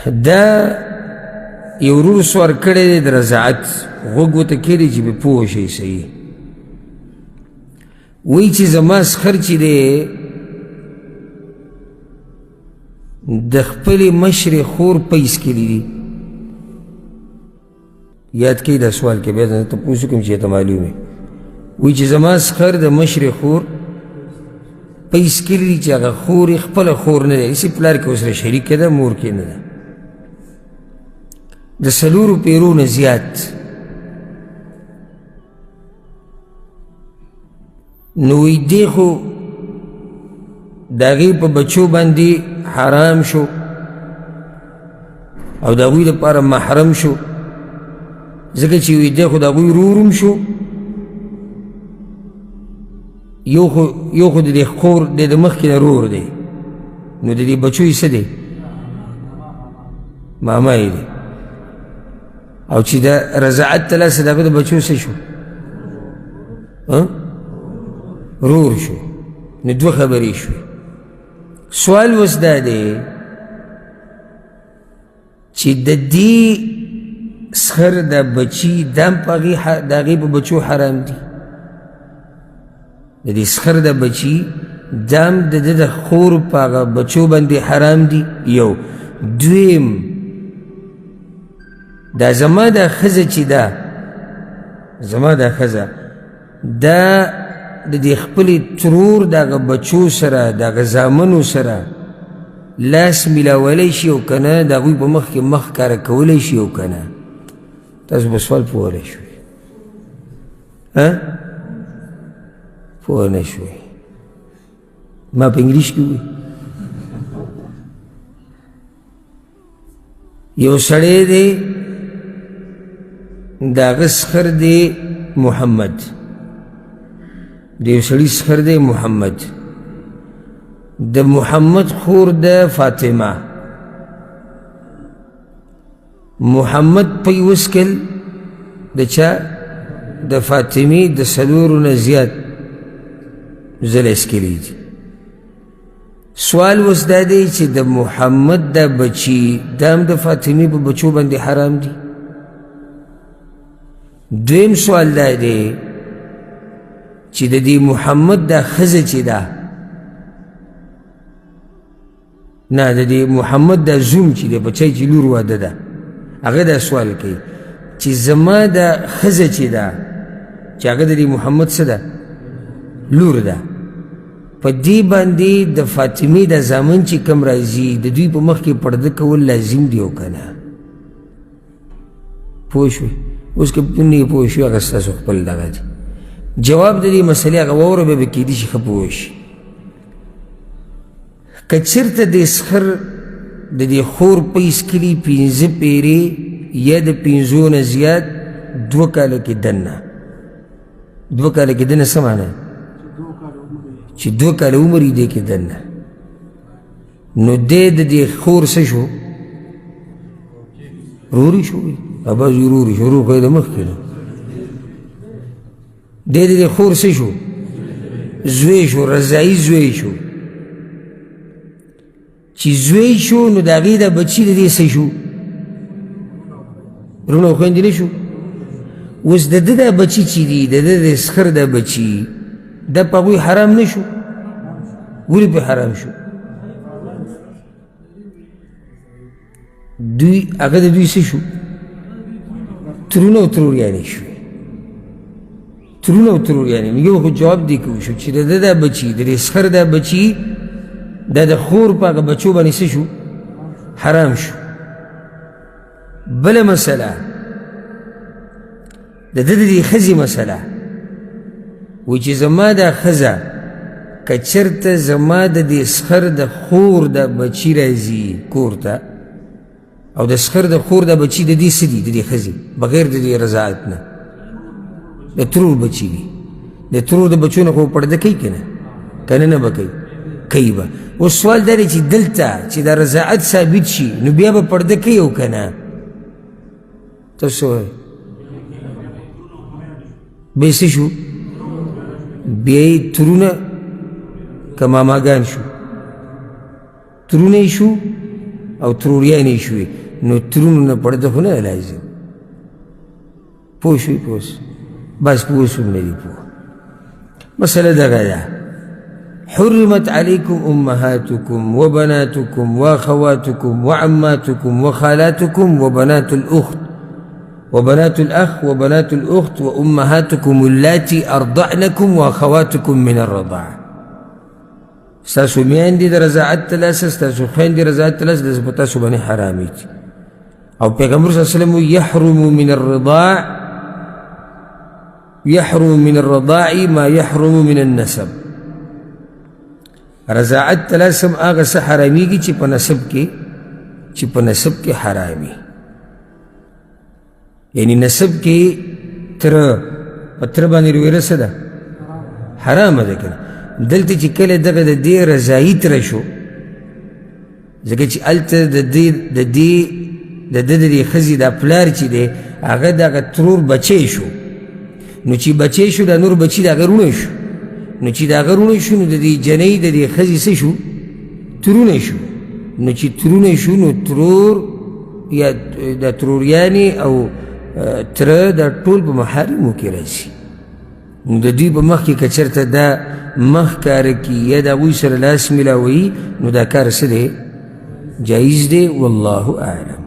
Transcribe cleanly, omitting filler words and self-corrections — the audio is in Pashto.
دا یو ورور سوار کړی دی د رضاعت غوږ ورته کړي چې پې پوه شئ صحیح وایي چې زما سخر چې دی د خپلې مشرې خور پیس کړي دي یاد کړئ دا سوال کې بیا تپوس وکړم چې ته معلوم وي وایي چې زما سخر د مشرې خور پیس کړي دي چې هغه خور یې خپله خور نه دی هسې پلار کې ورسره شریکه ده مور کې نه ده د څلورو پیرو نه زیات نو وی دی خو د هغې په بچو باندې حرام شو او د هغوی دپاره محرم شو ځکه چې وی دی خو د هغوی رورم شو یو خو د دې خور دی د مخکې نه رور دی نو د دې بچو یې څه دی ماما یې دی او چې د رضاعت ته لاسه د هغه د بچو څه شو رور شو نو دوه خبرې شوې سوال اوس دا دی چې د دې سخر دا بچي دا هم په هغې په بچو حرام دي د دې سخر دا بچي دا هم د ده د خور په هغه بچو باندې حرام دي یو دویم دا زما دا ښځه چې ده زما دا ښځه دا د دې خپلې ترور د هغه بچو سره د هغه زامنو سره لاس میلاولی شي او که نه د هغوی په مخ کې مخ کاره کولی شي او که نه تاسو به سوال پوهلی شوئ پوه نه شوئ ما په انګلیش کې ووی یو سړی دی د هغه سخر دی محمد د یو سړي سخر دی محمد د محمد خور د فاطمه محمد پی وسکل د چا د فاطمې د څلورو نه زیات ځله اسکلي دي سوال اوس دا دی چې د محمد دا بچي دا هم د فاطمې په بچو باندې حرام دي دویم سوال دا دی چې د دې محمد دا ښځه چې ده نه د دې محمد دا زوم چې دی بچی چې لور واده ده هغه دا سوال کوي چې زما دا ښځه چې ده چې هغه د دې محمد څه ده لور ده په دې باندې د فاطمې د زامن چې کم راځي د دوی په مخ کې پرده کول لازم دی او که نه پوه شوې اوس که نه پوه شوې هغه ستاسو خپل دغه دی جواب د دې مسلې هغه واوره بیا به کیدای شي ښه پوه شي که چېرته د سخر د دې خور پیس کړي 5 پیرې یا د 5 نه زیات 2 کاله کې دننه 2 کاله کې دننه څه معنی چې 2 کاله عمر یې دی کې دننه نو دی د دې خور څه شو روري شو ابا روري شو رور خو یې د مخکې نو دی د دې خور څه شو زوی شو رضاعي زوی شو چې زوی شو نو د هغې دا بچي د دې څه شو رونه او خویندې نه شو اوس د ده دا بچي چې دي د ده د سخر دا بچي دا په هغوی حرام نه شو ولې پې حرام شو دوی هغه د دوی څه شو ترونه او تروریانې شوې ترونه او تروریانې نو یو خو جواب دی که وشو چې د ده دا بچي د دې سخر دا بچي دا د خور په هغه بچو باندې څه شو حرام شو بله مسله د ده د دې ښځې مسله وایي چې زما دا ښځه که چېرته زما د دې سخر د خور د بچي راځي کور ته او د سخر د خور د بچي د دې څه دي د دې ښځې بغیر د دې رضاعت نه د ترور بچي دي د ترور د بچو نه خو پرده کوي که نه که نه نه به کوي به اوس سوال دا دی چې دلته چې دا رضاعت ثابت شي نو بیا به پرده کوي او که نه تاسو وایئ بیا څه شو بیا یې ترونه که ماماګان شو ترونه یې شو او تروریانې شوې نو ترونو نه پرده خو نه لازم پوه شوې پوس بس پوه سوم نه دي پوه مسله دغه ده حرمت عليكم أمهاتكم وبناتكم وأخواتكم وعماتكم وخالاتكم وبنات الأخت وبنات الأخ وبنات الأخت وأمهاتكم اللاتي أرضعنكم وأخواتكم من الرضاعة ستاسو میان دي د رضاعت تلاسه ستاسو خوین دي رضاعت تلاسه داس په تاسو باندې حرامي دي او پیغمبر صلی الله علیه وسلم يحرم من الرضاع ما يحرم من النسب رضاعت تلاسم آغا سا حرامیگی چی پا نسب کی حرامی یعنی نسب کی پتر بانی روی رسا دا حرام دا کنا دلتا چی کل دغا دا دی رضایی ترشو زکر چی علتا دا دی خزی دا پلار چی دی آغا دا آغا ترور بچه شو نو چی بچه شو دا نور بچی دا آغا رونه شو نو چې دا غرونه شو نو د دې جنۍ د دې ښځې څه شو ترونه شو نو چې ترونه شو نو ترور یا د تروریانې او تره دا ټول په محارمو کې راځي نو د دوی په مخ کې که چېرته دا مخ کاره کي یا د هغوی سره لاس میلاووي نو دا کار څه دی جایز دی والله اعلم